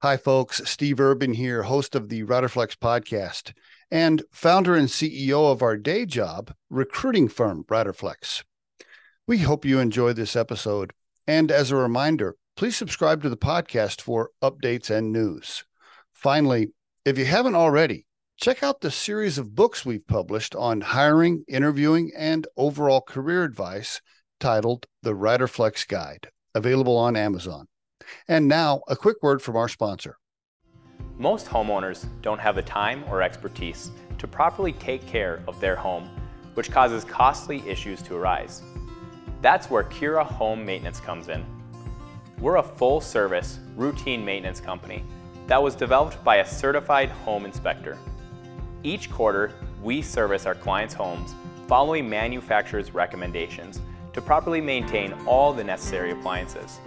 Hi, folks. Steve Urban here, host of the Riderflex podcast and founder and CEO of our day job recruiting firm, Riderflex. We hope you enjoy this episode. And as a reminder, please subscribe to the podcast for updates and news. Finally, if you haven't already, check out the series of books we've published on hiring, interviewing, and overall career advice titled The Riderflex Guide, available on Amazon. And now, a quick word from our sponsor. Most homeowners don't have the time or expertise to properly take care of their home, which causes costly issues to arise. That's where Cura Home Maintenance comes in. We're a full-service, routine maintenance company that was developed by a certified home inspector. Each quarter, we service our clients' homes following manufacturer's recommendations to properly maintain all the necessary appliances.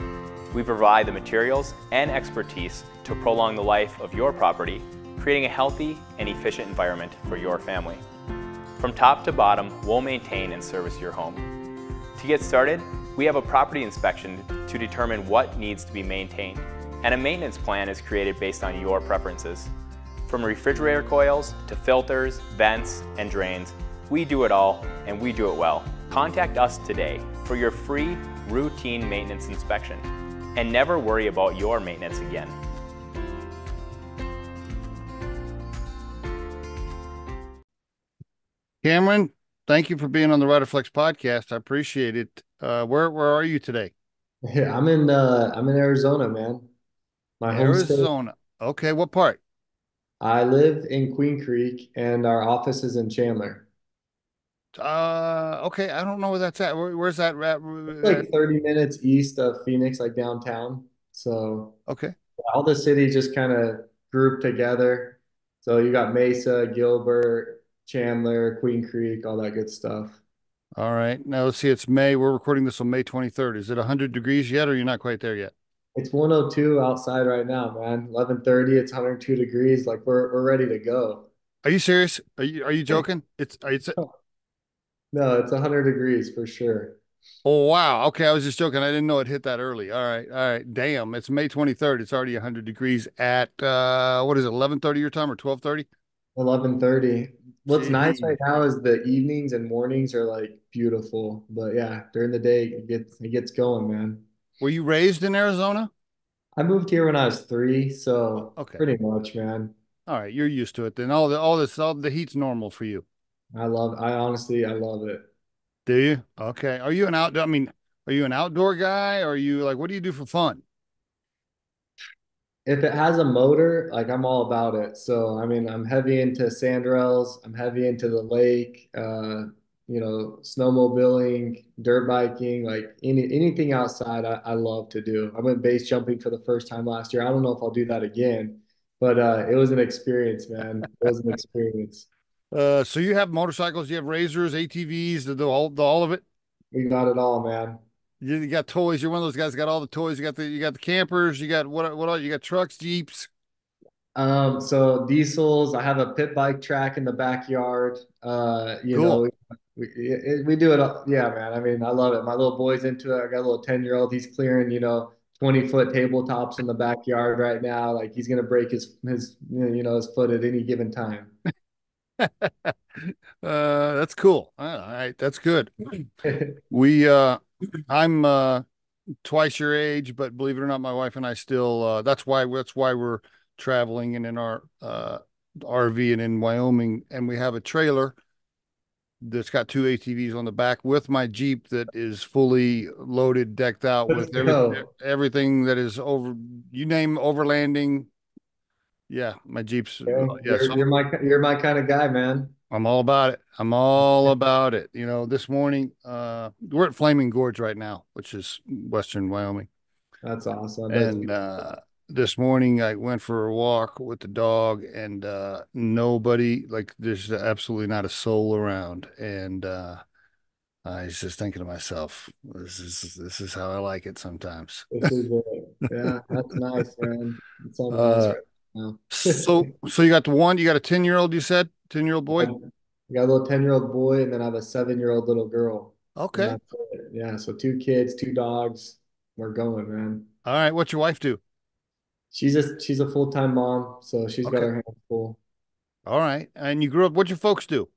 We provide the materials and expertise to prolong the life of your property, creating a healthy and efficient environment for your family. From top to bottom, we'll maintain and service your home. To get started, we have a property inspection to determine what needs to be maintained, and a maintenance plan is created based on your preferences. From refrigerator coils to filters, vents, and drains, we do it all, and we do it well. Contact us today for your free routine maintenance inspection, and never worry about your maintenance again. Cameron, thank you for being on the Riderflex podcast. I appreciate it. Where are you today? Yeah, I'm in Arizona, man. My home state. Arizona. Okay, what part? I live in Queen Creek and our office is in Chandler. Okay, I don't know where that's at. Where's that at? It's like 30 minutes east of Phoenix, like downtown. So Okay. all the cities just kind of grouped together. So you got Mesa, Gilbert, Chandler, Queen Creek, all that good stuff. All right. Now let's see. It's May. We're recording this on May 23rd. Is it 100 degrees yet, or you're not quite there yet? It's 102 outside right now, man. 11:30, it's 102 degrees. Like we're ready to go. Are you serious? Are you joking? It's No, it's 100 degrees for sure. Oh wow. Okay, I was just joking. I didn't know it hit that early. All right. All right. Damn. It's May 23rd. It's already 100 degrees at what is it? 11:30 your time or 12:30? 11:30. What's nice Gee. right now is the evenings and mornings are like beautiful. But yeah, during the day it gets going, man. Were you raised in Arizona? I moved here when I was 3, so Okay. pretty much, man. All right, you're used to it then. All the heat's normal for you. I love it. Do you? Okay. Are you an outdoor guy or are you like what do you do for fun? If it has a motor, like I'm all about it. So I mean, I'm heavy into sandrails. I'm heavy into the lake. Snowmobiling, dirt biking, like anything outside. I love to do. I went base jumping for the first time last year. I don't know if I'll do that again, but it was an experience, man. It was an experience. So you have motorcycles, you have razors, ATVs, all of it. We got it all, man. You got toys. You're one of those guys that got all the toys. You got the campers. You got what all? You got trucks, jeeps. So diesels, I have a pit bike track in the backyard. Cool. We do it all. Yeah, man. I mean, I love it. My little boy's into it. I got a little 10-year-old. He's clearing, 20-foot tabletops in the backyard right now. Like he's gonna break his foot at any given time. That's cool. All right, that's good. We I'm twice your age, but believe it or not, my wife and I still that's why we're traveling and in our RV and in Wyoming, and we have a trailer that's got two ATVs on the back with my Jeep that is fully loaded, decked out Let's with go. everything that is over you name overlanding. Yeah, my Jeep's Yeah, yeah, so you're my kind of guy, man. I'm all about it. I'm all about it. This morning, we're at Flaming Gorge right now, which is Western Wyoming. That's awesome. That's And this morning I went for a walk with the dog and nobody, like there's absolutely not a soul around. And I was just thinking to myself, this is how I like it sometimes. this is it. Yeah, that's nice, man. It sounds nice Uh right now. so you got a 10-year-old, you said? 10-year-old boy? I got a little 10-year-old boy, and then I have a 7-year-old little girl. And Okay. that's it. Yeah, so two kids, two dogs. We're going, man. All right. What's your wife do? She's a full-time mom, so she's got Okay. her hands full. All right. And you grew up, what'd your folks do?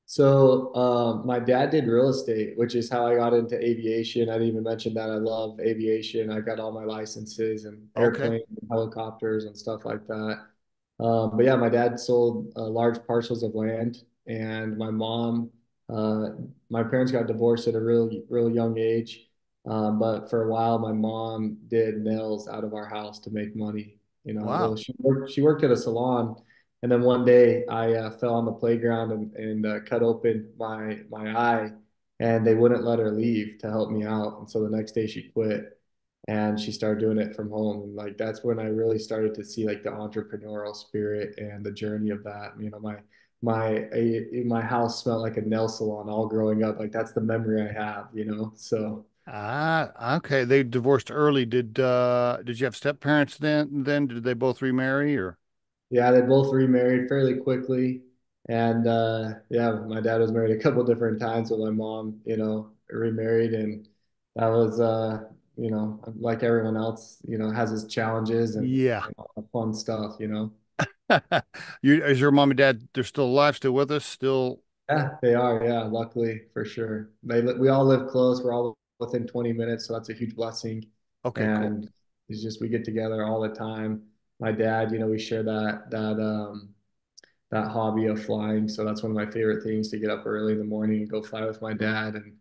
So, my dad did real estate, which is how I got into aviation. I didn't even mention that I love aviation. I got all my licenses and Okay. airplanes and helicopters and stuff like that. But yeah, my dad sold large parcels of land, and uh, my parents got divorced at a real young age. But for a while, my mom did nails out of our house to make money. Well, Wow. she worked at a salon, and then one day I fell on the playground and cut open my eye, and they wouldn't let her leave to help me out. And so the next day she quit and she started doing it from home. And like that's when I really started to see like the entrepreneurial spirit and the journey of that. My house smelled like a nail salon all growing up. Like that's the memory I have. So Ah, okay. They divorced early. Did you have step parents then did they both remarry or? yeah, they both remarried fairly quickly. And yeah, my dad was married a couple different times, but my mom, remarried. And that was, like everyone else, has its challenges Yeah. and all the fun stuff. Is your mom and dad, they're still alive, still with us, still? Yeah, they are. Yeah, luckily for sure. We all live close. We're all within 20 minutes, so that's a huge blessing. Okay, cool. And it's just we get together all the time. My dad, we share that hobby of flying. So that's one of my favorite things to get up early in the morning and go fly with my dad and,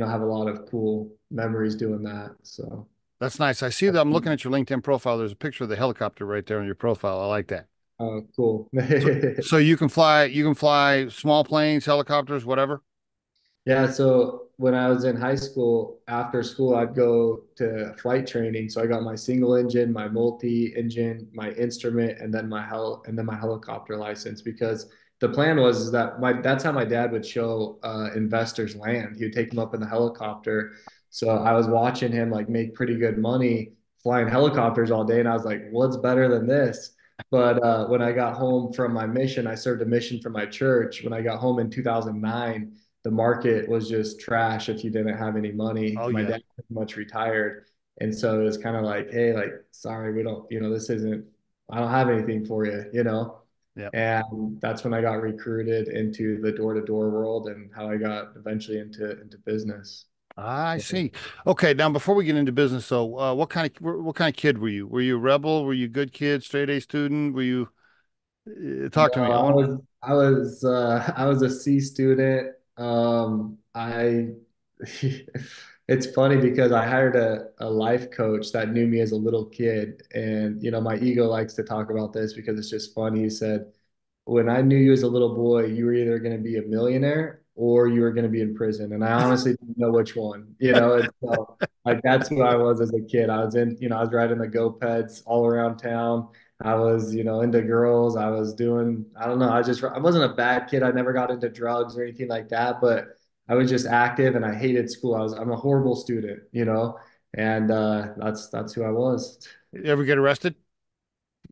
have a lot of cool memories doing that. So, That's nice. I see that. I'm looking at your LinkedIn profile. There's a picture of the helicopter right there on your profile. I like that. cool. So you can fly small planes, helicopters, whatever. Yeah, so when I was in high school, after school, I'd go to flight training. So I got my single engine, my multi-engine, my instrument, and then my helicopter license because the plan was is that my that's how my dad would show investors land. He would take them up in the helicopter. So I was watching him like make pretty good money flying helicopters all day, and I was like, what's better than this? But when I got home from my mission, I served a mission for my church. When I got home in 2009, the market was just trash if you didn't have any money. Oh My yeah. dad pretty much retired. And so it was kind of like, hey, like, sorry, we don't, this isn't, I don't have anything for you. Yeah. And that's when I got recruited into the door-to-door world and how I got eventually into business. I So, see. Okay, now before we get into business, so what kind of kid were you? Were you a rebel? Were you a good kid, straight A student? Were you talk to no, me? I I want. was I was I was a C student. I it's funny because I hired a life coach that knew me as a little kid, and my ego likes to talk about this because it's just funny. He said, when I knew you as a little boy, you were either going to be a millionaire or you were going to be in prison. And I honestly didn't know which one. And so like that's who I was as a kid. I was riding the go peds all around town. I was, into girls. I was doing, I don't know. I wasn't a bad kid. I never got into drugs or anything like that, but I was just active and I hated school. I'm a horrible student. And that's who I was. You ever get arrested?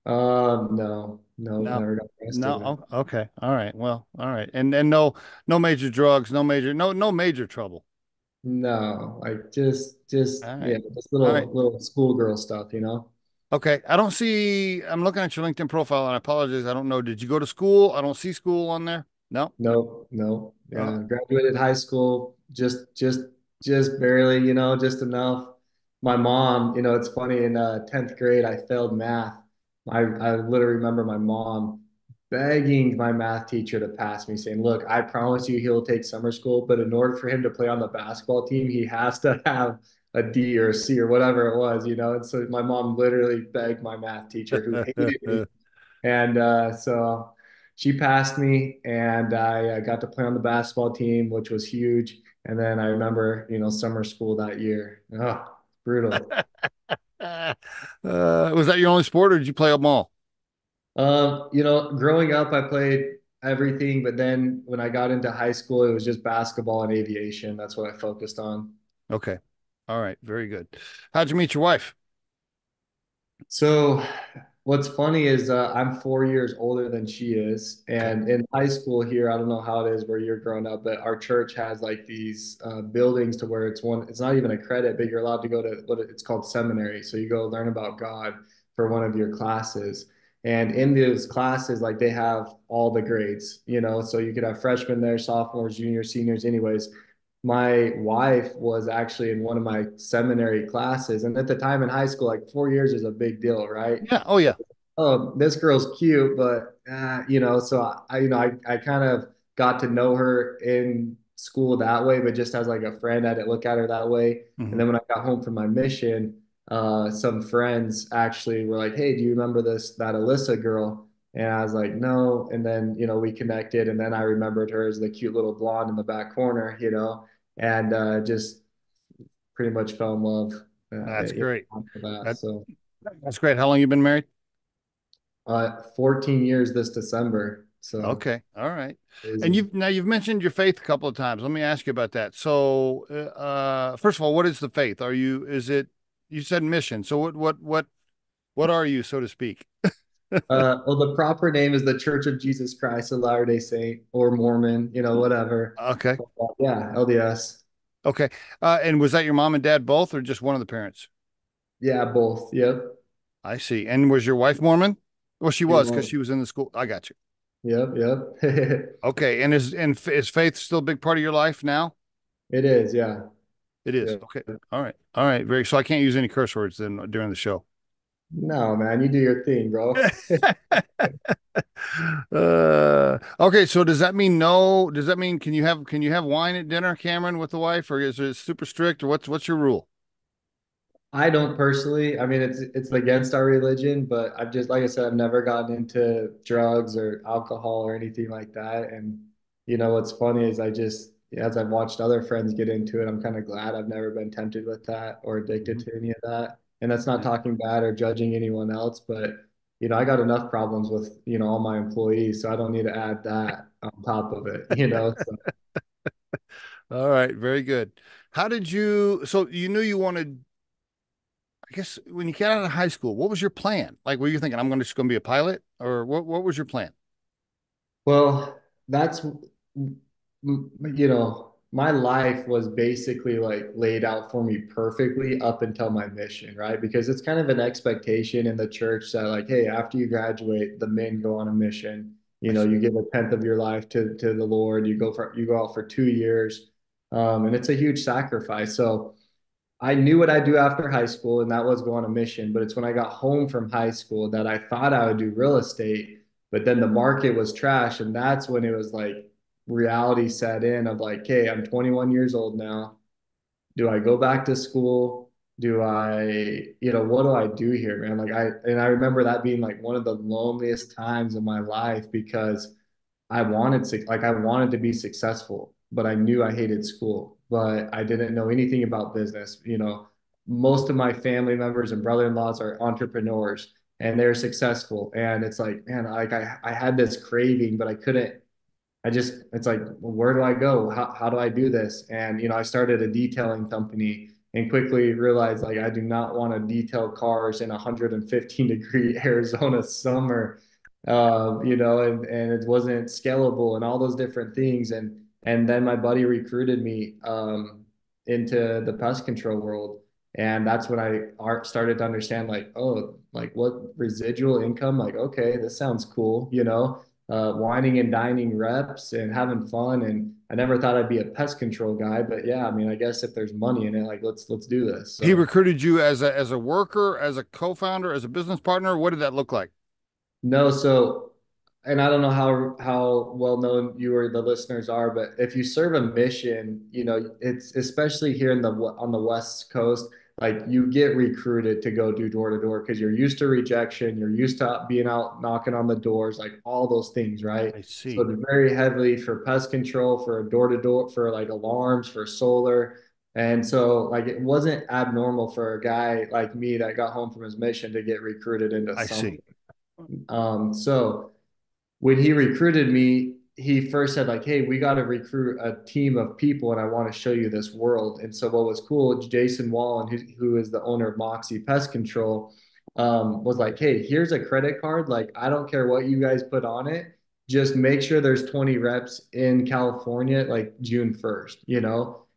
No, no, No. never got No. arrested. No. Okay. All right. Well, all right. And no major drugs, no major trouble. No, like just All yeah, right. just All right. little schoolgirl stuff. Okay. I don't see, I'm looking at your LinkedIn profile and I apologize. I don't know. Did you go to school? I don't see school on there. No. No, no. Oh, Yeah, graduated high school just barely, just enough. My mom, it's funny in 10th grade I failed math. I literally remember my mom begging my math teacher to pass me, saying, "Look, I promise you he'll take summer school, but in order for him to play on the basketball team, he has to have a D or a C or whatever it was." And so my mom literally begged my math teacher who hated me. And so she passed me, and I got to play on the basketball team, which was huge. And then I remember, summer school that year. Oh, brutal. was that your only sport or did you play them all? Growing up, I played everything, but then when I got into high school, it was just basketball and aviation. That's what I focused on. Okay. All right. Very good. How'd you meet your wife? So what's funny is I'm 4 years older than she is. Okay. And in high school here, I don't know how it is where you're growing up, but our church has like these buildings to where it's not even a credit, but you're allowed to go to it's called seminary. So you go learn about God. for one of your classes. And in those classes, like they have all the grades, so you could have freshmen there, sophomores, juniors, seniors, anyways. My wife was actually in one of my seminary classes. And at the time in high school, like 4 years is a big deal, right? Yeah. Oh, yeah. Oh, this girl's cute, but so I kind of got to know her in school that way, but just as like a friend, I didn't look at her that way. And Hmm. then when I got home from my mission, some friends actually were like, "Hey, do you remember that Alyssa girl?" And I was like, "No." And then we connected, and then I remembered her as the cute little blonde in the back corner, and just pretty much fell in love That's great. after that. That, So. that's great. How long you been married? 14 years this December. So Okay. All right. And crazy. you've mentioned your faith a couple of times. Let me ask you about that. So, first of all, what is the faith? Is it, you said mission. So what are you, so to speak? Well, the proper name is the Church of Jesus Christ of Latter-day Saint or Mormon, whatever. Okay. Yeah, LDS. Okay. And was that your mom and dad both or just one of the parents? Yeah, both. Yep. I see. And was your wife Mormon? Well, she She was because won't. she was in the school. I got you. Yep, yep. Okay. Is faith still a big part of your life now? It is, yeah. It is. Yep. Okay. All right. All right. Very. So I can't use any curse words then during the show. No, man, you do your thing, bro. Okay. So does that mean no? Does that mean can you have wine at dinner, Cameron, with the wife, or is it super strict, or what's your rule? I don't personally. I mean, it's against our religion, but I've just, like I said, I've never gotten into drugs or alcohol or anything like that. And what's funny is as I've watched other friends get into it, I'm kind of glad I've never been tempted with that or addicted Mhm. to any of that. And that's not Yeah. talking bad or judging anyone else, but I got enough problems with all my employees, so I don't need to add that on top of it. So All right. Very good. How did you? So you knew you wanted. I guess when you got out of high school, what was your plan? Like, were you thinking I'm just going to be a pilot, or what was your plan? Well, that's my life was basically like laid out for me perfectly up until my mission, right? Because it's kind of an expectation in the church that like, hey, after you graduate, the men go on a mission. I see. You give a tenth of your life to the Lord. You go out for 2 years, and it's a huge sacrifice. So I knew what I'd do after high school, and that was go on a mission. But it's when I got home from high school that I thought I would do real estate, but then the market was trash. And that's when it was like reality set in of like, hey, I'm 21 years old now. Do I go back to school? What do I do here, man? I remember that being like one of the loneliest times of my life because I wanted to be successful, but I knew I hated school, but I didn't know anything about business. Most of my family members and brother-in-laws are entrepreneurs and they're successful. And it's like, man, I had this craving, but I couldn't. It's like, well, where do I go? How do I do this? And, I started a detailing company and quickly realized like I do not want to detail cars in 115-degree Arizona summer, and it wasn't scalable and all those different things. And then my buddy recruited me into the pest control world. And that's when I started to understand like, oh, like what residual income, like, okay, this sounds cool, whining and dining reps and having fun. And I never thought I'd be a pest control guy, but yeah, I mean, I guess if there's money in it, like let's do this. He So recruited you as a worker, as a co-founder, as a business partner. What did that look like? no, so and I don't know how well known you or the listeners are, but if you serve a mission, it's especially here on the West Coast, like you get recruited to go do door to door because you're used to rejection, you're used to being out knocking on the doors, like all those things, right? I So see. it's very heavily for pest control, for door to door, for like alarms, for solar. And so like it wasn't abnormal for a guy like me that got home from his mission to get recruited into I see. something. So when he recruited me, he first said like, "Hey, we got to recruit a team of people, and I want to show you this world." And so what was cool, Jason Wallen, who is the owner of Moxie Pest Control, was like, "Hey, here's a credit card. Like, I don't care what you guys put on it. Just make sure there's 20 reps in California, like June 1st,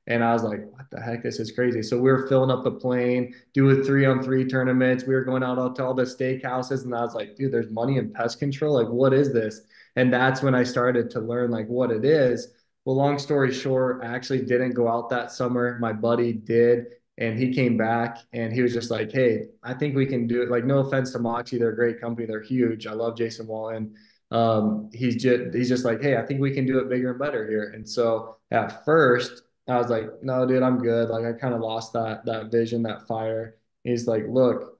And I was like, what the heck? This is crazy. So we were filling up the plane, doing 3-on-3 tournaments. We were going out to all the steakhouses. And I was like, dude, there's money in pest control. Like, what is this? And that's when I started to learn like what it is. Well, long story short, I actually didn't go out that summer. My buddy did. And he came back and he was just like, hey, I think we can do it. Like, no offense to Moxie, they're a great company. They're huge. I love Jason Walton. He's just like, hey, I think we can do it bigger and better here. And so at first, I was like, no, dude, I'm good. Like I kind of lost that vision, that fire. He's like, look,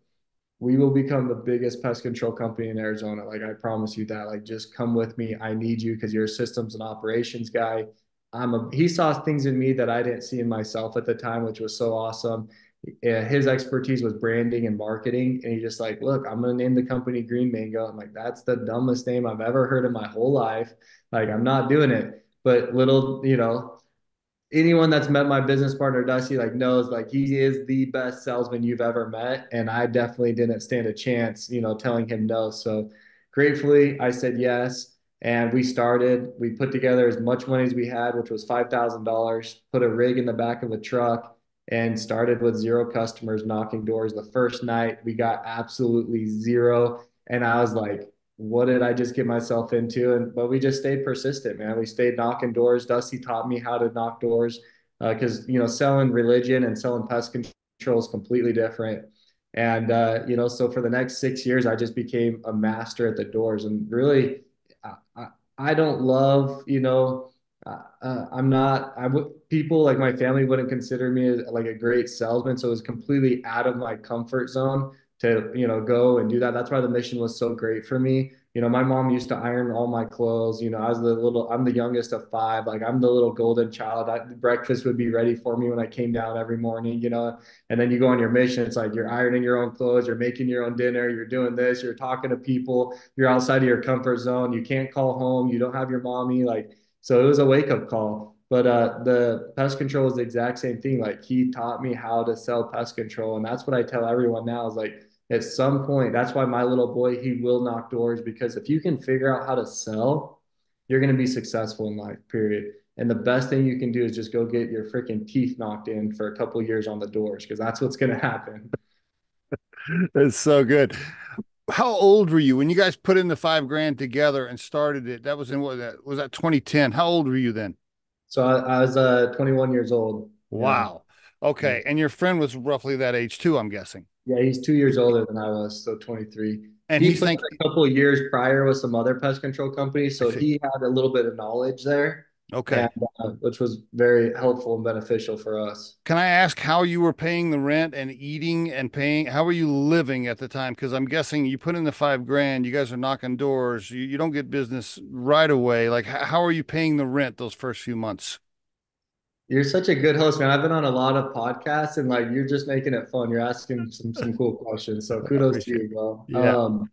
we will become the biggest pest control company in Arizona. Like I promise you that. Like just come with me. I need you because you're a systems and operations guy. He saw things in me that I didn't see in myself at the time, which was so awesome. His expertise was branding and marketing. And he just like, look, I'm gonna name the company Green Mango. I'm like, that's the dumbest name I've ever heard in my whole life. Like, I'm not doing it. But little, anyone that's met my business partner Dusty like knows like he is the best salesman you've ever met, and I definitely didn't stand a chance, telling him no. So gratefully, I said yes, and we put together as much money as we had, which was $5,000, put a rig in the back of a truck, and started with zero customers knocking doors. The first night, we got absolutely zero, and I was like, what did I just get myself into? But we just stayed persistent, man. We stayed knocking doors. Dusty taught me how to knock doors because selling religion and selling pest control is completely different. And so for the next 6 years, I just became a master at the doors. And really, I don't love, I'm not. I would people like my family wouldn't consider me as, like a great salesman, so it was completely out of my comfort zone to go and do that. That's why the mission was so great for me. My mom used to iron all my clothes. I'm the youngest of five. Like I'm the little golden child. Breakfast would be ready for me when I came down every morning, and then you go on your mission. It's like you're ironing your own clothes, you're making your own dinner, you're doing this, you're talking to people, you're outside of your comfort zone. You can't call home. You don't have your mommy. So it was a wake up call. But the pest control is the exact same thing. Like he taught me how to sell pest control. And that's what I tell everyone now is like, at some point, that's why my little boy, he will knock doors because if you can figure out how to sell, you're going to be successful in life, period. And the best thing you can do is just go get your freaking teeth knocked in for a couple of years on the doors because that's what's going to happen. That's so good. How old were you when you guys put in the 5 grand together and started it? That was in what that was that 2010. How old were you then? So I was 21 years old. Yeah. Wow. Yeah. Okay. And your friend was roughly that age too, I'm guessing. Yeah, he's 2 years older than I was, so 23. And He he's put in thinking, a couple of years prior with some other pest control companies, I so see. he had a little bit of knowledge there, and Okay. which was very helpful and beneficial for us. Can I ask how you were paying the rent and eating and paying? How were you living at the time? Because I'm guessing you put in the 5 grand, you guys are knocking doors, you don't get business right away. Like, how are you paying the rent those first few months? You're such a good host, man. I've been on a lot of podcasts, and like you're just making it fun. You're asking some cool questions, so I kudos to appreciate you, bro. it.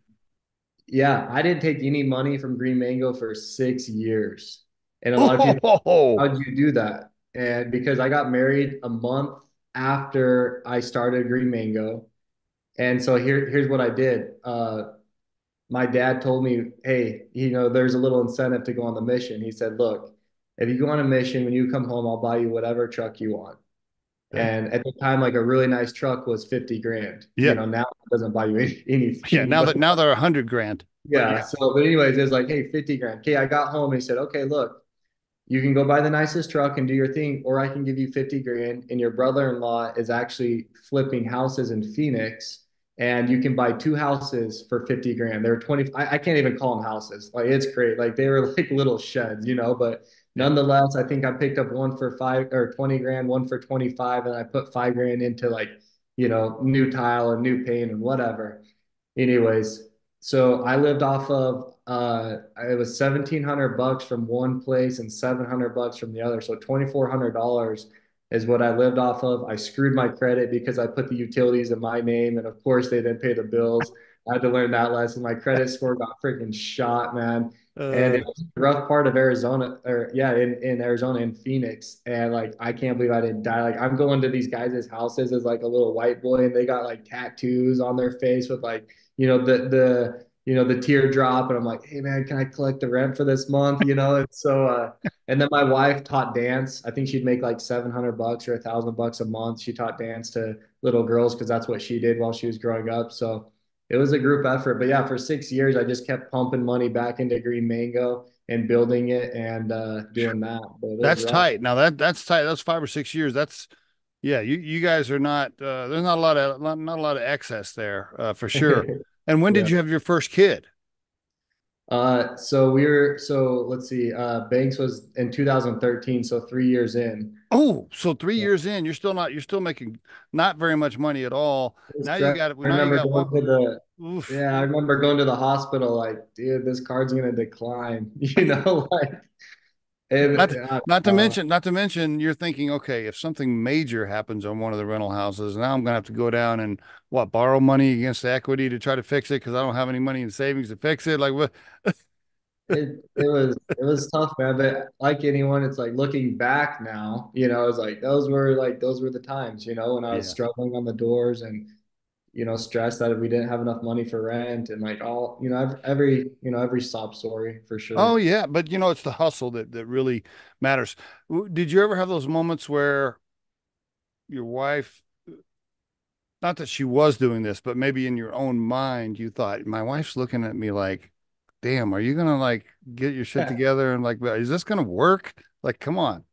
Yeah. Yeah, I didn't take any money from Green Mango for 6 years, and a lot of people, Oh, how'd you do that? And because I got married a month after I started Green Mango. And so here's what I did. My dad told me, hey, there's a little incentive to go on the mission. He said, look, if you go on a mission, when you come home, I'll buy you whatever truck you want. okay. And at the time, like a really nice truck was 50 grand. Yeah. Now it doesn't buy you Yeah. anything. Now But that now they're 100 grand, but yeah, yeah. so but anyways, it was like, hey, 50 grand. Okay, I got home and he said, okay, look, you can go buy the nicest truck and do your thing, or I can give you 50 grand. And your brother-in-law is actually flipping houses in Phoenix, and you can buy two houses for 50 grand. They're 20. I can't even call them houses. Like it's great. Like they were like little sheds, but Yeah. nonetheless, I think I picked up one for 5 or 20 grand, one for 25, and I put 5 grand into like, new tile and new paint and whatever. Anyways, so I lived off of it was $1,700 from one place and $700 from the other. So $2,400 is what I lived off of. I screwed my credit because I put the utilities in my name, and of course they didn't pay the bills. I had to learn that lesson. My credit score got freaking shot, man. And Uh, it was a rough part of Arizona, or yeah, in Arizona, in Phoenix. And like I can't believe I didn't die. Like I'm going to these guys' houses as like a little white boy, and they got like tattoos on their face with like the the teardrop, and I'm like, hey man, can I collect the rent for this month? And so and then my wife taught dance. I think she'd make like $700 or $1,000 a month. She taught dance to little girls because that's what she did while she was growing up. So it was a group effort. But yeah, for 6 years, I just kept pumping money back into Green Mango and building it and doing that. But it was That's rough. tight. Now that's tight. That's 5 or 6 years. That's yeah. You guys are not. There's not a lot of not a lot of excess there for sure. And when did Yeah. you have your first kid? So let's see. Banks was in 2013, so 3 years in. Oh, so three Yeah. years in, you're still making not very much money at all. Now you got it. I Now you remember got going one. to the Oof. Yeah, I remember going to the hospital like, dude, this card's gonna decline, like and Not I don't not to know. mention, not to mention, you're thinking, okay, if something major happens on one of the rental houses, now I'm gonna have to go down and what, borrow money against the equity to try to fix it because I don't have any money in savings to fix it. Like what? It was tough, man. But like anyone, it's like looking back now, it's like those were the times, when I was Yeah. struggling on the doors and stressed that we didn't have enough money for rent and like all, every sob story for Oh sure. yeah, but it's the hustle that really matters. Did you ever have those moments where your wife, not that she was doing this, but maybe in your own mind you thought, my wife's looking at me like, damn, are you gonna like get your shit together and like, is this gonna work? Like, come on.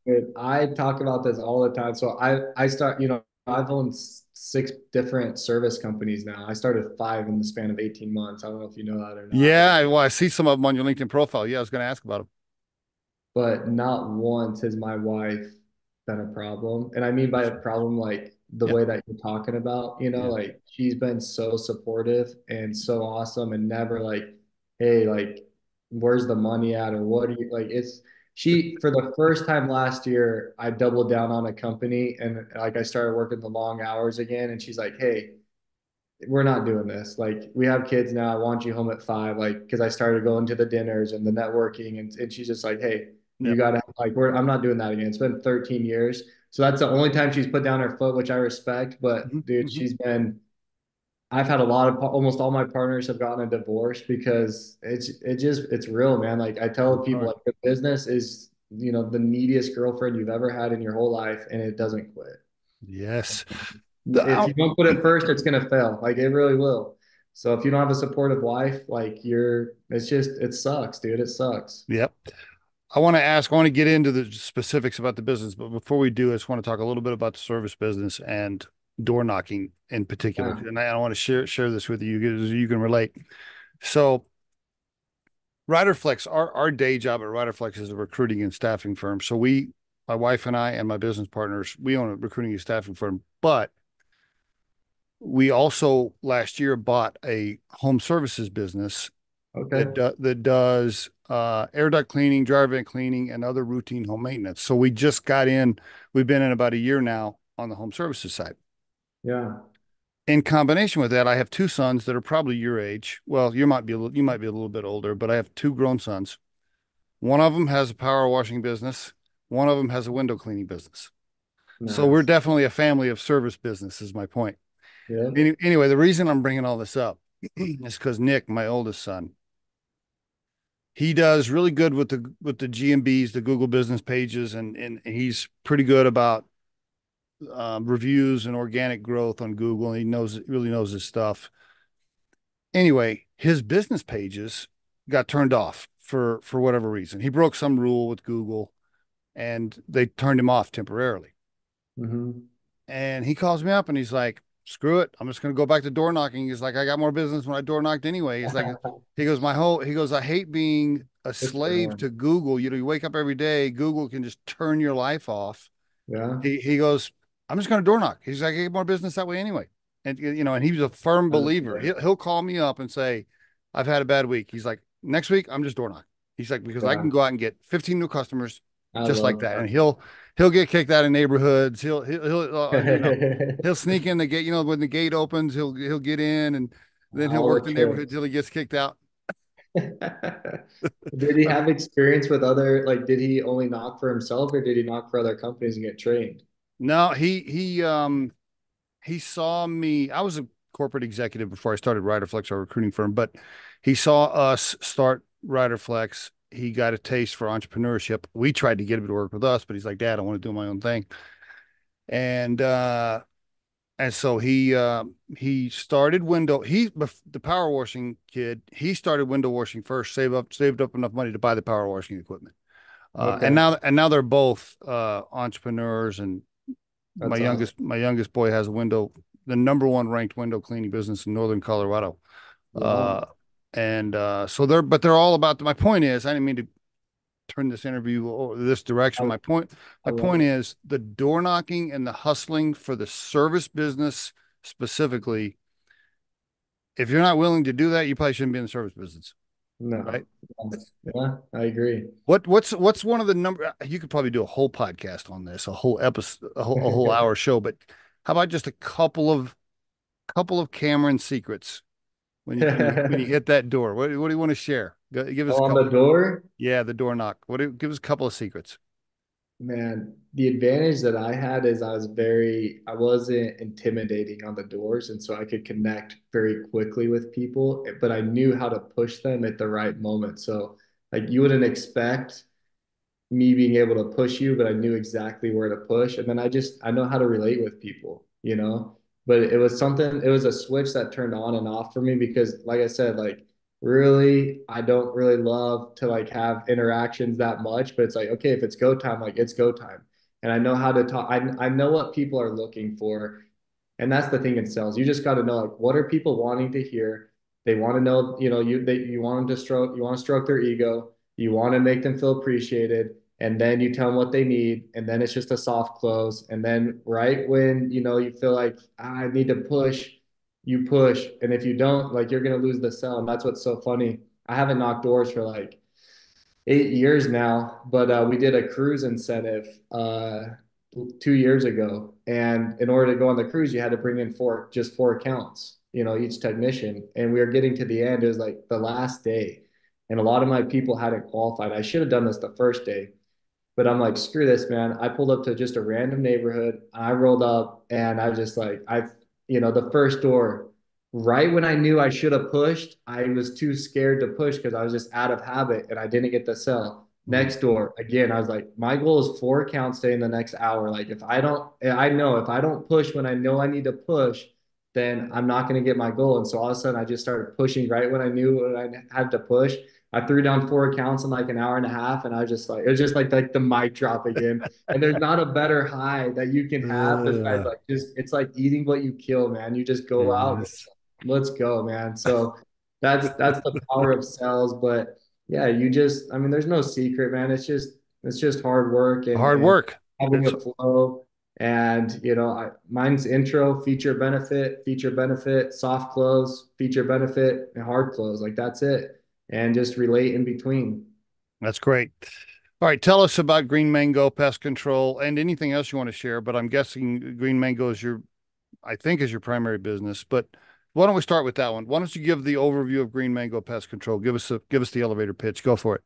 Dude, I talk about this all the time. So I've owned six different service companies now. I started five in the span of 18 months. I don't know if you know that or not, Yeah, well, I see some of them on your LinkedIn profile. Yeah, I was gonna ask about them. but not once has my wife been a problem. And I mean by a problem like the Yeah, way that you're talking about, yeah, like she's been so supportive and so awesome and never like, hey, like, where's the money at or what do you like? She, for the first time last year, I doubled down on a company and like I started working the long hours again. And she's like, hey, we're not doing this. Like, we have kids now. I want you home at 5. Like, because I started going to the dinners and the networking, and she's just like, hey, yeah. you gotta like, I'm not doing that again. It's been 13 years, so that's the only time she's put down her foot, which I respect. But Mhm, dude, mhm. I've had a lot of almost all my partners have gotten a divorce because it's real, man. Like I tell That's people, hard. like the business is the neediest girlfriend you've ever had in your whole life, and it doesn't quit. Yes. If you don't put it first, it's gonna fail. Like it really will. So if you don't have a supportive wife, like it sucks, dude. It sucks. Yep. I want to get into the specifics about the business, but before we do, I just want to talk a little bit about the service business and door knocking in particular. Yeah. And I want to share this with you because you can relate. So Riderflex, our day job at Riderflex is a recruiting and staffing firm. So my wife and I and my business partners, we own a recruiting and staffing firm, but we also last year bought a home services business Okay. that does air duct cleaning, dryer vent cleaning, and other routine home maintenance. So we just got in. We've been in about a year now on the home services side. Yeah. In combination with that, I have two sons that are probably your age. Well, you might be a little bit older, but I have two grown sons. One of them has a power washing business. One of them has a window cleaning business. So we're Nice. definitely a family of service business, is my point. Yeah. Anyway, the reason I'm bringing all this up is because Nick, my oldest son, he does really good with the GMBs, the Google business pages, and he's pretty good about reviews and organic growth on Google. And he really knows his stuff. Anyway, his business pages got turned off for whatever reason. He broke some rule with Google, and they turned him off temporarily. Hmm. And he calls me up and he's like, screw it. I'm just going to go back to door knocking. He's like, I got more business when I door knocked anyway. He's like, he goes, I hate being a Good for slave to him. Google. You wake up every day, Google can just turn your life off. Yeah. He goes, I'm just going to door knock. He's like, I get more business that way anyway. And he's a firm That's believer. good. He'll call me up and say, I've had a bad week. He's like, next week, I'm just door knock. He's like, because I can Yeah. go out and get 15 new customers I just like love that. And that. he'll get kicked out of neighborhoods. He'll sneak in the gate. When the gate opens, he'll get in and then he'll All the work the neighborhood tricks. till he gets kicked out. Did he have experience with other, like, did he only knock for himself or did he knock for other companies and get trained? No, he saw me. corporate executive before I started Riderflex, our recruiting firm, but he saw us start Riderflex. He got a taste for entrepreneurship. We tried to get him to work with us, but he's like, Dad, I want to do my own thing. And so he started the power washing kid. He started window washing first, saved up enough money to buy the power washing equipment. And Okay. now they're both entrepreneurs. And my That's awesome. youngest boy has the number one ranked window cleaning business in northern Colorado. Wow. Uh, and so they're all about. My point is, I didn't mean to turn this interview this direction. I, I My love point it. is the door knocking and the hustling for the service business specifically. If you're not willing to do that, you probably shouldn't be in the service business, right? No. Yeah, I agree. What's one of the number? You could probably do a whole podcast on this, a whole episode, a whole hour show. But how about just a couple of Cameron secrets when you hit that door? What do you want to share? Give us a Oh, on the couple. door, Yeah, the door knock. Give us a couple of secrets. man, the advantage that I had is I wasn't intimidating on the doors. And so I could connect very quickly with people, but I knew how to push them at the right moment. So, like, you wouldn't expect me being able to push you, but I knew exactly where to push. And then I know how to relate with people, you know? But it was a switch that turned on and off for me because, like I said, like, really, I don't really love to like have interactions that much, but it's like, okay, if it's go time, like it's go time. And I know how to talk. I know what people are looking for. And that's the thing in sales. You just got to know like what are people wanting to hear? They want to know, you want them to you want to stroke their ego. You want to make them feel appreciated. And then you tell them what they need. And then it's just a soft close. And then right when, you feel like I need to push, you push. And if you don't, like you're going to lose the sell. And that's what's so funny. I haven't knocked doors for like 8 years now, but we did a cruise incentive 2 years ago. And in order to go on the cruise, you had to bring in just four accounts, each technician. And we were getting to the end. It was like the last day. And a lot of my people hadn't qualified. I should have done this the first day, but I'm like, screw this, man. I pulled up to just a random neighborhood. I rolled up and I was just like, the first door, right when I knew I should have pushed, I was too scared to push because I was just out of habit and I didn't get the sell. Mm. Next door, again, I was like, my goal is 4 accounts stay in the next hour. Like, I know if I don't push when I know I need to push, then I'm not going to get my goal. And so all of a sudden, I just started pushing right when I knew I had to push. I threw down 4 accounts in like an hour and a half, and I was just like, it was just like the mic drop again. And there's not a better high that you can have besides Uh, like it's like eating what you kill, man. You just go out, yes. let's go, man. So that's the power of sales. But yeah, I mean, there's no secret, man. It's just hard work Hard and work. having It's a flow. And mine's intro, feature benefit, soft close, feature benefit, and hard close. Like that's it, and just relate in between. that's great. All right, tell us about Green Mango Pest Control and anything else you want to share. But I'm guessing Green Mango I think, is your primary business. But why don't we start with that one? Why don't you give the overview of Green Mango Pest Control? Give us the elevator pitch. Go for it.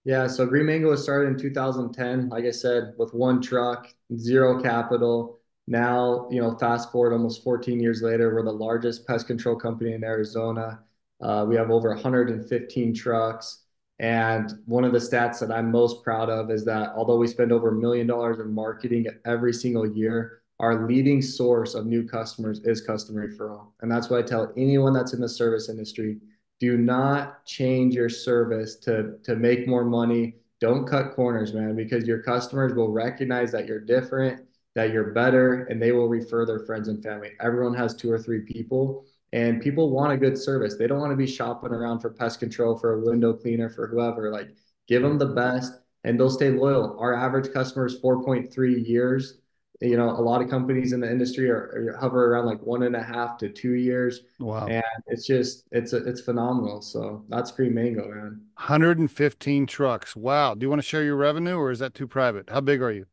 Yeah, so Green Mango was started in 2010, like I said, with one truck, zero capital. Now, fast forward almost 14 years later, we're the largest pest control company in Arizona. We have over 115 trucks. And one of the stats that I'm most proud of is that although we spend over $1 million in marketing every single year, our leading source of new customers is customer referral. And that's what I tell anyone that's in the service industry. Do not change your service to make more money. Don't cut corners, man, because your customers will recognize that you're different, that you're better, and they will refer their friends and family. Everyone has two or three people, and people want a good service. They don't want to be shopping around for pest control, for a window cleaner, for whoever. Like, give them the best, and they'll stay loyal. Our average customer is 4.3 years. A lot of companies in the industry are hover around like 1.5 to 2 years, Wow. and it's phenomenal. So that's Green Mango, man. 115 trucks. Wow. Do you want to share your revenue or is that too private? How big are you?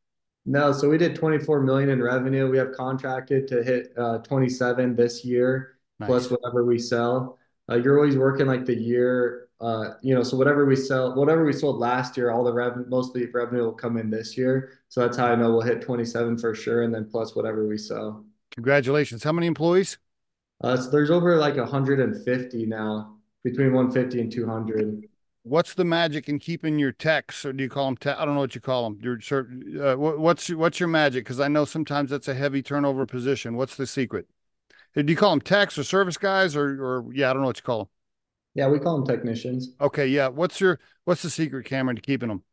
No, so we did 24 million in revenue. We have contracted to hit 27 this year, plus Nice. whatever we sell. You're always working like the year, so whatever we sold last year, all the revenue, mostly revenue will come in this year. So that's how I know we'll hit 27 for sure, and then plus whatever we sell. Congratulations. How many employees? So there's over like 150 now, between 150 and 200. What's the magic in keeping your techs, or do you call them tech? I don't know what you call them. What's your magic? Because I know sometimes that's a heavy turnover position. What's the secret? Do you call them techs or service guys, or yeah, I don't know what you call them. Yeah, we call them technicians. Okay, yeah. What's the secret, Cameron, to keeping them?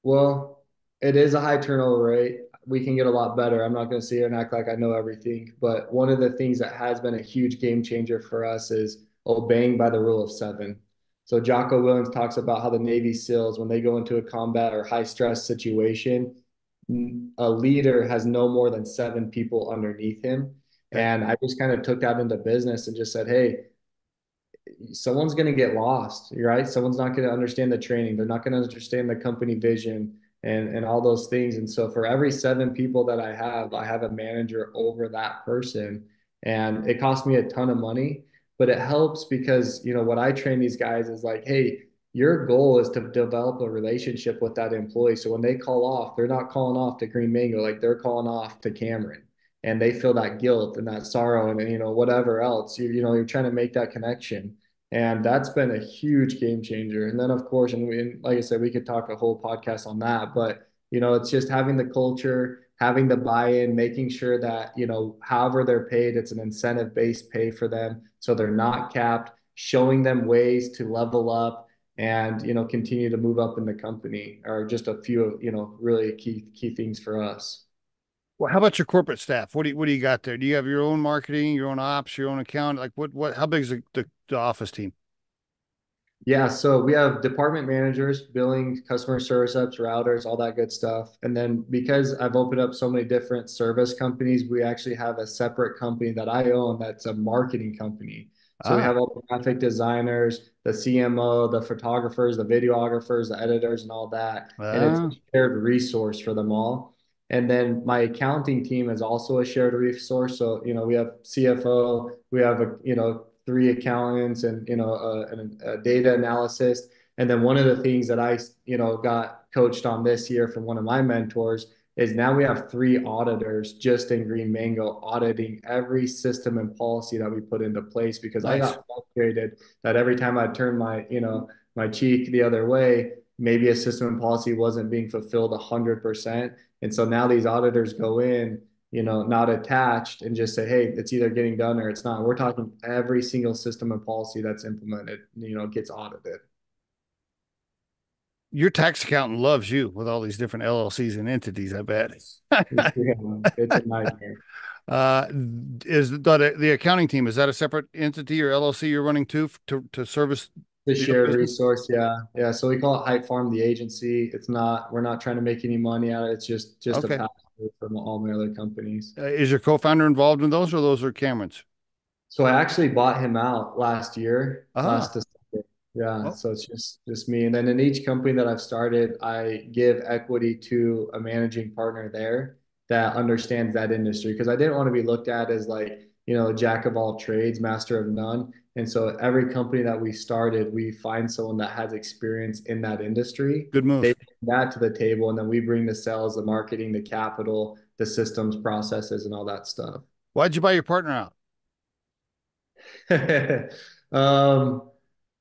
Well, it is a high turnover rate. We can get a lot better. I'm not going to sit here and act like I know everything, but one of the things that has been a huge game changer for us is obeying by the rule of seven. So Jocko Willens talks about how the Navy SEALs, when they go into a combat or high stress situation, a leader has no more than seven people underneath him. Okay. And I just kind of took that into business and just said, hey, someone's going to get lost, right? Someone's not going to understand the training. They're not going to understand the company vision and all those things. And so for every seven people that I have a manager over that person. And it costs me a ton of money, but it helps because, what I train these guys is like, hey, your goal is to develop a relationship with that employee. So when they call off, they're not calling off to Green Mango, like they're calling off to Cameron and they feel that guilt and that sorrow and whatever else you're trying to make that connection, and that's been a huge game changer. And then of course, and like I said, we could talk a whole podcast on that, but it's just having the culture, having the buy-in, making sure that however they're paid, it's an incentive-based pay for them so they're not capped, showing them ways to level up and continue to move up in the company are just a few of really key things for us. Well, how about your corporate staff? What do you got there? Do you have your own marketing, your own ops, your own account? Like what how big is the office team? Yeah, so we have department managers, billing, customer service ups, routers, all that good stuff. And then because I've opened up so many different service companies, we actually have a separate company that I own that's a marketing company. So we Ah, have all the graphic designers, the CMO, the photographers, the videographers, the editors, and all that. And it's a ah, shared resource for them all. And then my accounting team is also a shared resource. So, we have CFO, we have three accountants and a data analysis. And then one of the things that I got coached on this year from one of my mentors is now we have three auditors just in Green Mango auditing every system and policy that we put into place because I nice. got frustrated that every time I turned my cheek the other way, maybe a system and policy wasn't being fulfilled 100%. And so now these auditors go in, not attached and just say, hey, it's either getting done or it's not. We're talking every single system and policy that's implemented, gets audited. Your tax accountant loves you with all these different LLCs and entities, I bet. It's a nightmare. uh, is the accounting team, is that a separate entity or LLC you're running to service The your shared business? resource, yeah, yeah. So we call it Hype Farm, the agency. It's not. We're not trying to make any money out of it. It's just a Okay. pass from all my other companies. Is your co-founder involved in those, or those are Cameron's? So I actually bought him out last year, last Ah, December. Yeah, well, so it's just me. And then in each company that I've started, I give equity to a managing partner there that understands that industry because I didn't want to be looked at as like, jack of all trades, master of none. And so every company that we started, we find someone that has experience in that industry. good They move. bring that to the table, and then we bring the sales, the marketing, the capital, the systems, processes, and all that stuff. Why'd you buy your partner out? um,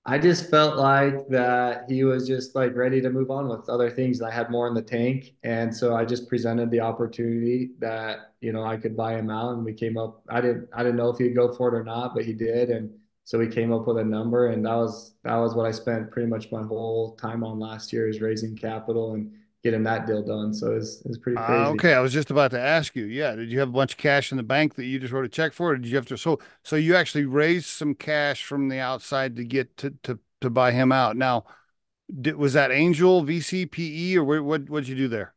I just felt like that he was just like ready to move on with other things. And I had more in the tank. And so I just presented the opportunity that, I could buy him out and we came up. I didn't know if he'd go for it or not, but he did. And so we came up with a number and that was what I spent pretty much my whole time on last year is raising capital and getting that deal done. So it's pretty crazy. Okay, I was just about to ask you. Yeah, did you have a bunch of cash in the bank that you just wrote a check for, or did you have to? So you actually raised some cash from the outside to get to buy him out. Now, was that Angel, VC, PE, or what'd you do there?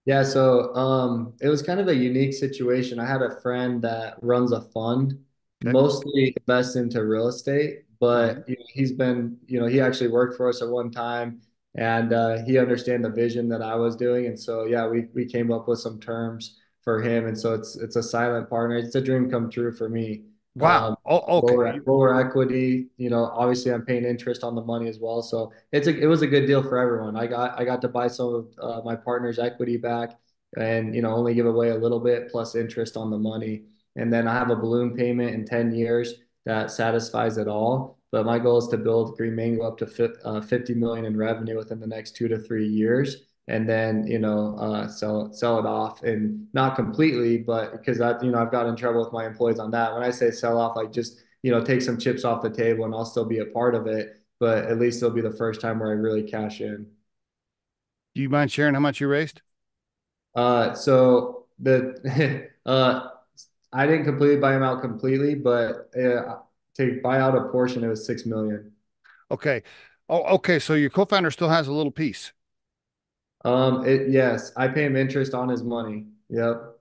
Yeah, so it was kind of a unique situation. I had a friend that runs a fund, Okay. mostly invests into real estate, Mhm. but he's been, he actually worked for us at one time and he understand the vision that I was doing. And so yeah, we came up with some terms for him. And so it's a silent partner. It's a dream come true for me. Wow. Um, Oh, okay. lower equity, obviously I'm paying interest on the money as well. So it was a good deal for everyone. I got to buy some of my partner's equity back and only give away a little bit plus interest on the money. and then I have a balloon payment in 10 years that satisfies it all. But my goal is to build Green Mango up to 50 million in revenue within the next 2 to 3 years, and then sell it off, and not completely, but because that I've got in trouble with my employees on that. When I say sell off, like just take some chips off the table, and I'll still be a part of it, but at least it'll be the first time where I really cash in. Do you mind sharing how much you raised? So the I didn't completely buy them out completely, but to buy out a portion, it was 6 million. Okay. Oh, okay. So your co-founder still has a little piece. Yes, I pay him interest on his money. Yep.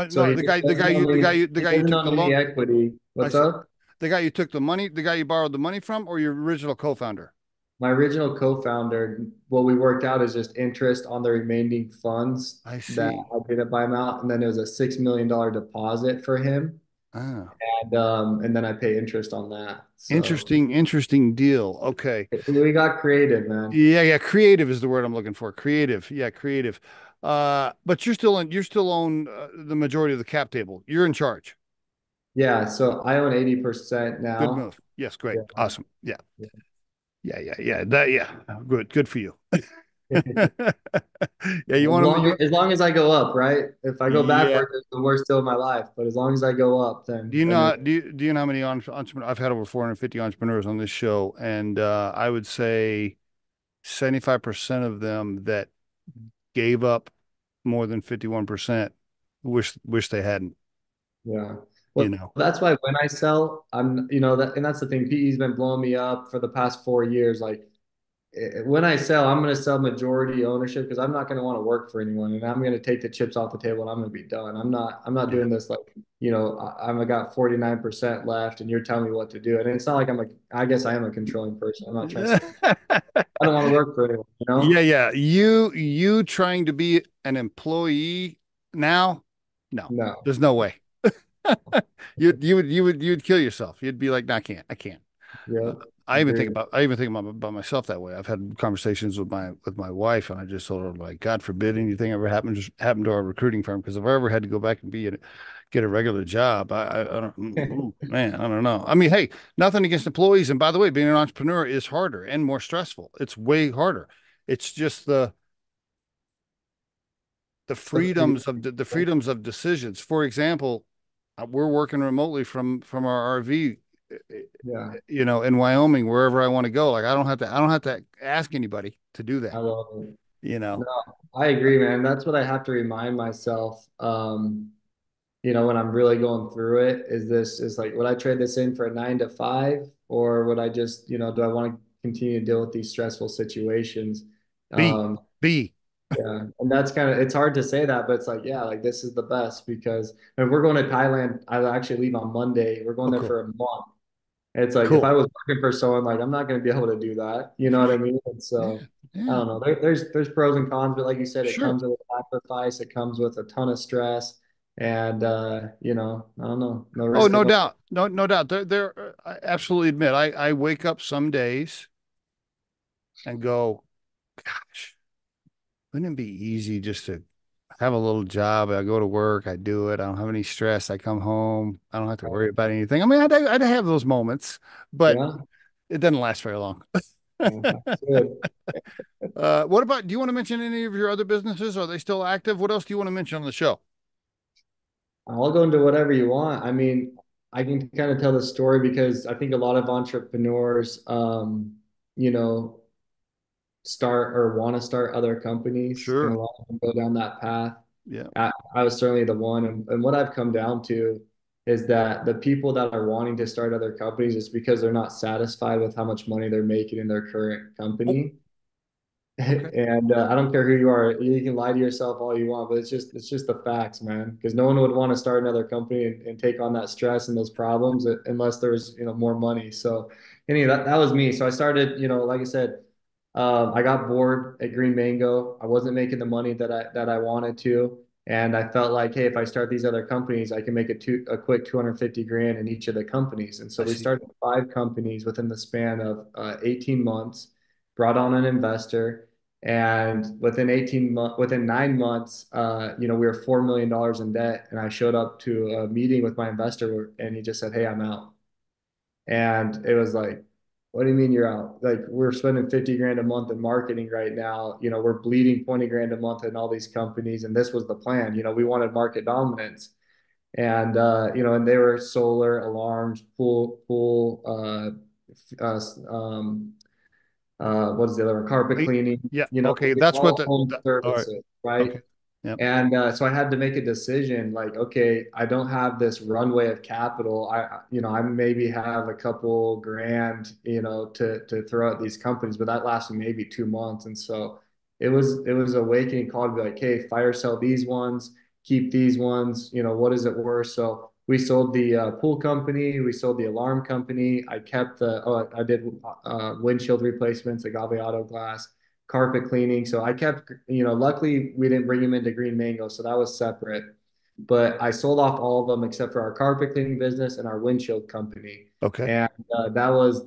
So No, he doesn't own any, the he guy you doesn't took the own any loan. equity. I What's said, up? the guy you took the money, the guy you borrowed the money from, or your original co-founder? My original co-founder, what we worked out is just interest on the remaining funds I that see. I didn't buy him out, and then it was a $6 million deposit for him, Ah, and then I pay interest on that. So interesting deal. Okay. we got creative, man. Yeah. Creative is the word I'm looking for. Creative. Yeah, creative. But you're still own the majority of the cap table. You're in charge. Yeah, so I own 80% Good now. move. Yes, great. Yeah. Awesome. Yeah. Yeah. Good for you. Yeah, you want to As long as I go up, right? If I go yeah. backwards, it's the worst day of my life. But as long as I go up, then it, Do you know how many entrepreneurs I've had over 450 entrepreneurs on this show, and I would say 75% of them that gave up more than 51% wish they hadn't, yeah. you Well, know. that's why when I sell, and that's the thing. PE's been blowing me up for the past 4 years. Like when I sell, I'm going to sell majority ownership because I'm not going to want to work for anyone, and I'm going to take the chips off the table, and I'm going to be done. I'm not Yeah. doing this like, I got 49% left, and you're telling me what to do. And it's not like I guess I am a controlling person. I'm not trying to say I don't want to work for anyone, you know? Yeah. You trying to be an employee now? No, No. there's no way. You'd kill yourself. You'd be like, no, I can't. Uh, Yep. Agreed. I even think about myself that way. I've had conversations with my wife, and I just told her, like, God forbid anything ever happened to our recruiting firm, because if I ever had to go back and get a regular job, I don't, ooh, man, I don't know. I mean, hey, nothing against employees, and by the way, being an entrepreneur is harder and more stressful. It's way harder. It's just the freedoms of decisions. For example, we're working remotely from our RV, Yeah, in Wyoming, wherever I want to go. Like I don't have to ask anybody to do I that, love it. you know. No, I agree, man. That's what I have to remind myself. When I'm really going through it, is like, would I trade this in for a 9 to 5, or would I just, do I want to continue to deal with these stressful situations? B Um, B. yeah, and that's it's hard to say that, but it's like, yeah, like this is the best because we're going to Thailand. I actually leave on Monday. We're going Oh, there cool, for a month. It's like if I cool. was working for someone, like I'm not going to be able to do that. You know what I mean? And Yeah, so I yeah, don't know. There's pros and cons, but like you said, it sure. comes with a sacrifice. It comes with a ton of stress, and I don't know. No Oh, risk is no no. doubt, no doubt. I absolutely admit, I wake up some days and go, gosh, wouldn't it be easy just to have a little job? I go to work, I do it. I don't have any stress. I come home, I don't have to worry about anything. I mean, I'd have those moments, but Yeah, it doesn't last very long. yeah, that's good. What about, do you want to mention any of your other businesses? Are they still active? What else do you want to mention on the show? I'll go into whatever you want. I mean, I can kind of tell the story because I think a lot of entrepreneurs, you know, start or want to start other companies, and a Sure. lot of them go down that path. Yeah. I was certainly the one, and what I've come down to is that the people that are wanting to start other companies is because they're not satisfied with how much money they're making in their current Oh, company. okay. And I don't care who you are. You can lie to yourself all you want, but it's just the facts, man. Because no one would want to start another company and take on that stress and those problems unless there's more money. So anyway, that was me. So I started, like I said, I got bored at Green Mango. I wasn't making the money that I wanted to, and I felt like, hey, if I start these other companies, I can make a quick 250 grand in each of the companies. And so I we see. started 5 companies within the span of 18 months, brought on an investor, And within 9 months, we were $4 million in debt. And I showed up to a meeting with my investor and he just said, "Hey, I'm out." And it was like, "What do you mean you're out? Like, we're spending 50 grand a month in marketing right now. We're bleeding 20 grand a month in all these companies. And this was the plan. We wanted market dominance." And they were solar, alarms, pool, what is the other one? Carpet Wait, cleaning, yeah. Okay. That's what all home all right. services, right? Okay. Yep. And so I had to make a decision like, okay, I don't have this runway of capital. I maybe have a couple grand, to throw at these companies, but that lasted maybe 2 months. And so it was a awakening call to be like, hey, fire sell these ones, keep these ones, what is it worth? So we sold the pool company, we sold the alarm company. I did windshield replacements, agave auto glass, carpet cleaning. So I kept, luckily we didn't bring him into Green Mango, so that was separate. But I sold off all of them except for our carpet cleaning business and our windshield company. Okay. And those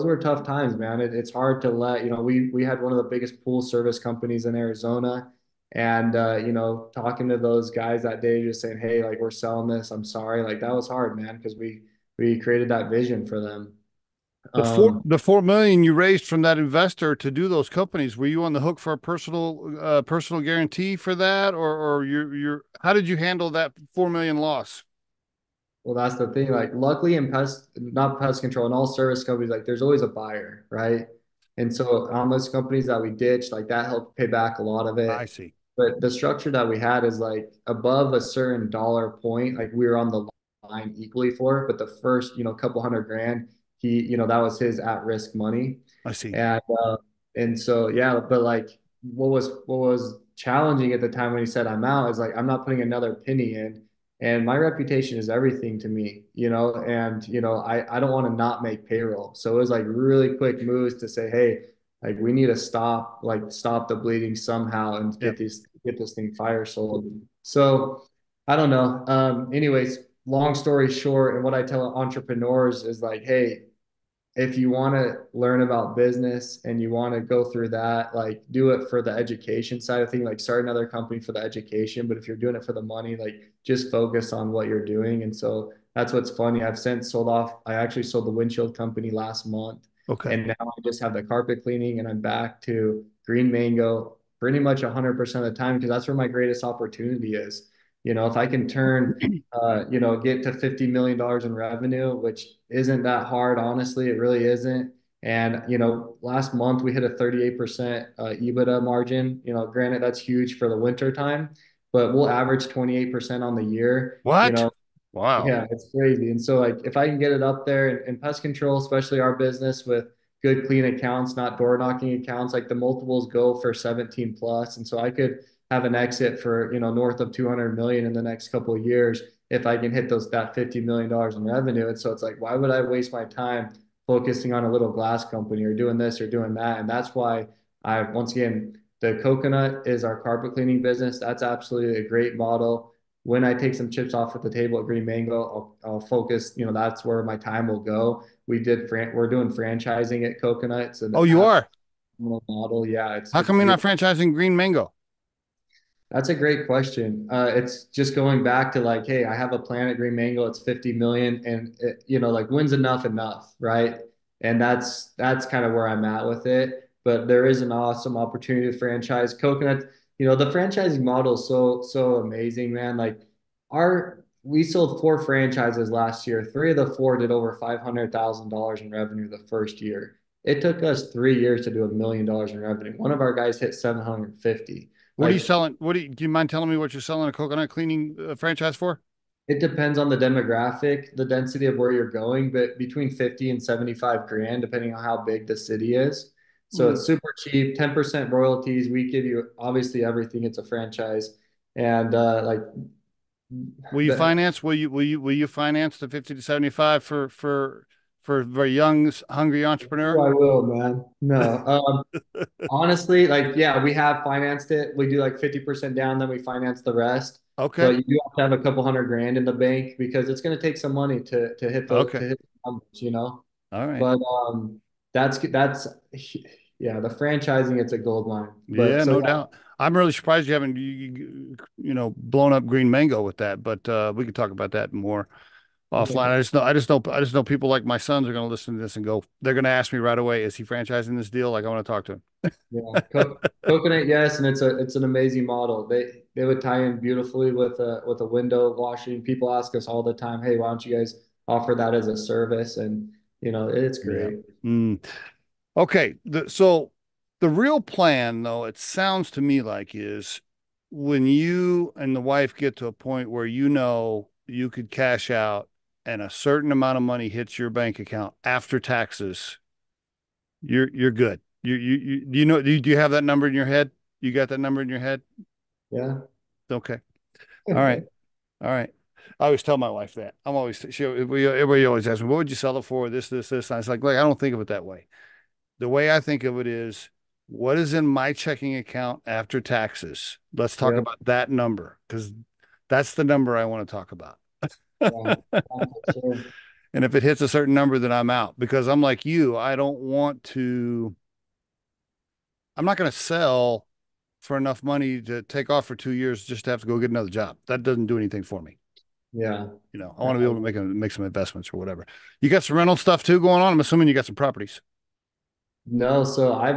were tough times, man. It's hard to let, we had one of the biggest pool service companies in Arizona. And talking to those guys that day, just saying, "Hey, like we're selling this. I'm sorry." Like that was hard, man, because we created that vision for them. The 4 million you raised from that investor to do those companies, were you on the hook for a personal guarantee for that, or you're how did you handle that 4 million loss? Well, that's the thing. Like, luckily in not pest control, in all service companies, like there's always a buyer, right? And so on those companies that we ditched, like that helped pay back a lot of I it. see. But the structure that we had is like above a certain dollar point, like we were on the line equally for it. But the first, couple hundred grand, that was his at-risk money. I see. And so yeah, but like what was challenging at the time when he said I'm out is like I'm not putting another penny in. And my reputation is everything to me, and I don't want to not make payroll. So it was like really quick moves to say, hey, like we need to stop the bleeding somehow and Yep. get this thing fire sold. So I don't know. Anyways, long story short, and what I tell entrepreneurs is like, hey, if you want to learn about business and you want to go through that, like do it for the education side of things, like start another company for the education. But if you're doing it for the money, like just focus on what you're doing. And so that's what's funny. I've since sold off, I actually sold the windshield company last month. Okay. And now I just have the carpet cleaning and I'm back to Green Mango pretty much 100% of the time because that's where my greatest opportunity is. If I can get to $50 million in revenue, which isn't that hard, honestly, it really isn't. And, last month we hit a 38% EBITDA margin. Granted, that's huge for the winter time, but we'll average 28% on the year. What? Wow. Yeah, it's crazy. And so like if I can get it up there in pest control, especially our business with good clean accounts, not door knocking accounts, like the multiples go for 17 plus. And so I could have an exit for, north of 200 million in the next couple of years if I can hit that $50 million in revenue. And so it's like, why would I waste my time focusing on a little glass company or doing this or doing that? And that's why once again, the coconut is our carpet cleaning business. That's absolutely a great model. When I take some chips off at the table at Green Mango, I'll focus, that's where my time will go. We're doing franchising at Coconut. It's an Oh, you app are? model. Yeah, How it's come you're not beautiful. franchising Green Mango? That's a great question. It's just going back to like, hey, I have a plan at Green Mango. It's 50 million, and like when's enough, right? And that's kind of where I'm at with it. But there is an awesome opportunity to franchise Coconut. The franchising model is so amazing, man. Like we sold 4 franchises last year. 3 of the 4 did over $500,000 in revenue the first year. It took us 3 years to do $1 million in revenue. One of our guys hit 750. What are you Like selling? Do you mind telling me what you're selling a coconut cleaning franchise for? it depends on the demographic, the density of where you're going, but between 50 and 75 grand, depending on how big the city is. So Mm. it's super cheap, 10% royalties. We give you obviously everything. It's a franchise. And like Will you the, finance? Will you finance the 50 to 75 for a very young, hungry oh, entrepreneur? I will, man. No. Honestly, like, yeah, we have financed it. We do like 50% down, then we finance the rest. Okay. But you do have to have a couple hundred grand in the bank because it's going to take some money to hit Okay. the numbers. All right. But that's yeah, the franchising, it's a gold mine. But Yeah, so no yeah, doubt. I'm really surprised you haven't blown up Green Mango with that, but we could talk about that more offline. yeah, I just know people like my sons are going to listen to this and go, they're going to ask me right away, is he franchising this deal? Like I want to talk to him. yeah. Coconut, yes, and it's an amazing model. They would tie in beautifully with a window washing. People ask us all the time, hey, why don't you guys offer that as a service? And it's Yeah. great. Mm. Okay. So the real plan, though, it sounds to me like is when you and the wife get to a point where you know you could cash out and a certain amount of money hits your bank account after taxes, you're good. Do you have that number in your head? You got that number in your head? Yeah. Okay. All right. All right. I always tell my wife that. Everybody always asks me, what would you sell it for? This. And I was like, I don't think of it that way. The way I think of it is what is in my checking account after taxes? Let's talk Yeah. about that number because that's the number I want to talk about. Yeah. Yeah, for sure. And if it hits a certain number, then I'm out because I'm like you. I don't want to, I'm not going to sell for enough money to take off for 2 years just to have to go get another job. That doesn't do anything for me. Yeah. I Yeah. want to be able to make some investments or whatever. You got some rental stuff too going on. I'm assuming you got some properties. No, so I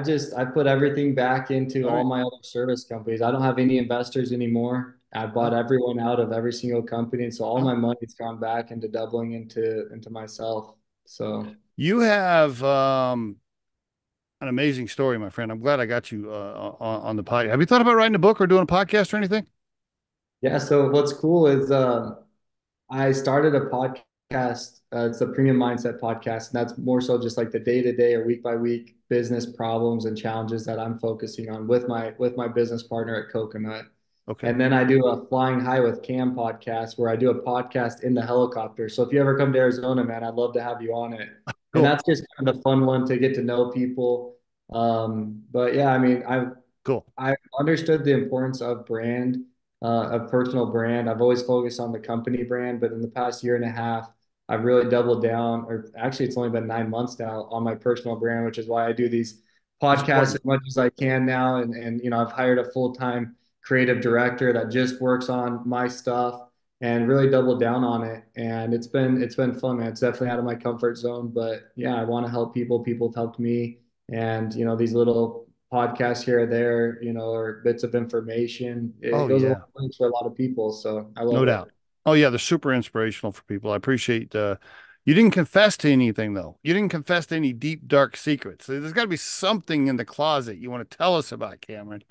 put everything back into All all right. my other service companies. I don't have any investors anymore. I bought Oh, everyone out of every single company, and so all oh. my money's gone back into doubling into myself. So You have an amazing story, my friend. I'm glad I got you on the podcast. Have you thought about writing a book or doing a podcast or anything? yeah, so what's cool is I started a podcast. It's a premium mindset podcast, and that's more so just like the day to day or week by week business problems and challenges that I'm focusing on with my business partner at Coconut. Okay. And then I do a Flying High with Cam podcast where I do a podcast in the helicopter. So if you ever come to Arizona, man, I'd love to have you on it. And Cool. that's just kind of the fun one to get to know people. But yeah, I mean, Cool. I understood the importance of brand, of personal brand. I've always focused on the company brand, but in the past year and a half, I've really doubled down, or actually, it's only been 9 months now on my personal brand, which is why I do these That's podcasts important. as much as I can now. And I've hired a full-time creative director that just works on my stuff and really doubled down on it. And it's been fun, man. It's definitely out of my comfort zone, but yeah, I want to help people. People have helped me, and these little podcasts here or there, or bits of information. It Oh goes a long yeah, way for a lot of people. So I no love it. doubt. Oh yeah, they're super inspirational for people. I appreciate. You didn't confess to anything though. You didn't confess to any deep dark secrets. There's got to be something in the closet you want to tell us about, Cameron.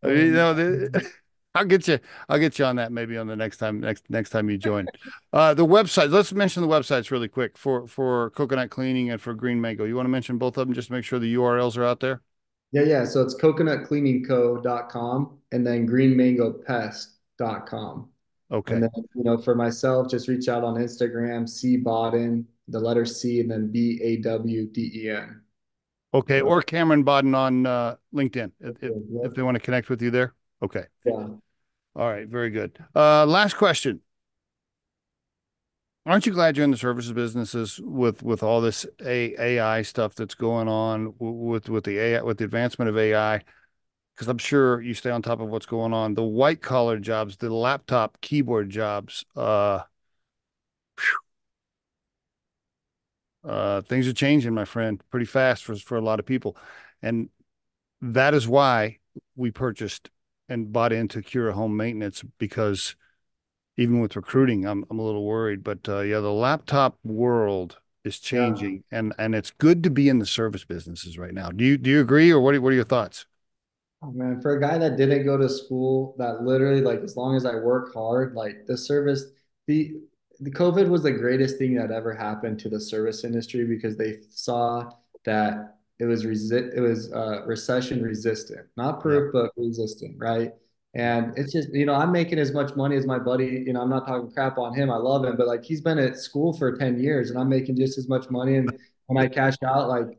Um, I'll get you. I'll get you on that maybe on the next time you join. The website. Let's mention the websites really quick for coconut cleaning and for Green Mango. You want to mention both of them? Just to make sure the URLs are out there. yeah, yeah. So it's coconutcleaningco.com and then greenmangopest.com. And Okay. then, for myself, just reach out on Instagram, C Bawden, the letter C, and then Bawden. Okay. So Or Cameron Bawden on LinkedIn if yep. they want to connect with you there. Okay. Yeah. All right. Very good. Last question. Aren't you glad you're in the services businesses with all this AI stuff that's going on with the AI with the advancement of AI? Because I'm sure you stay on top of what's going on. The white collar jobs, the laptop keyboard jobs, things are changing, my friend, pretty fast for a lot of people, and that is why we purchased and bought into Cura Home Maintenance because even with recruiting, I'm a little worried. But yeah, the laptop world is Yeah. changing, and it's good to be in the service businesses right now. Do you agree, or what are your thoughts? Oh man, for a guy that didn't go to school, that literally like as long as I work hard, like the the COVID was the greatest thing that ever happened to the service industry because they saw that it was recession resistant, not Yeah. proof but resistant, right? And it's just, I'm making as much money as my buddy, I'm not talking crap on him. I love him, but like he's been at school for 10 years and I'm making just as much money. And when I cash out, like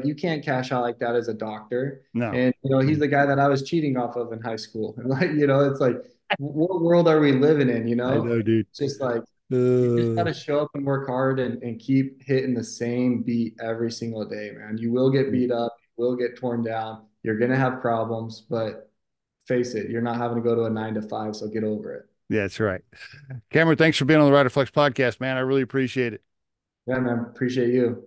you can't cash out like that as a doctor. No. And he's the guy that I was cheating off of in high school. And like, it's like, what world are we living in? I know, dude. It's just like you just Uh, gotta show up and work hard and keep hitting the same beat every single day, man. You will get beat up, will get torn down. You're going to have problems, but face it, you're not having to go to a 9 to 5, so get over it. Yeah, that's right. Cameron, thanks for being on the Riderflex podcast, man. I really appreciate it. Yeah, man, appreciate you.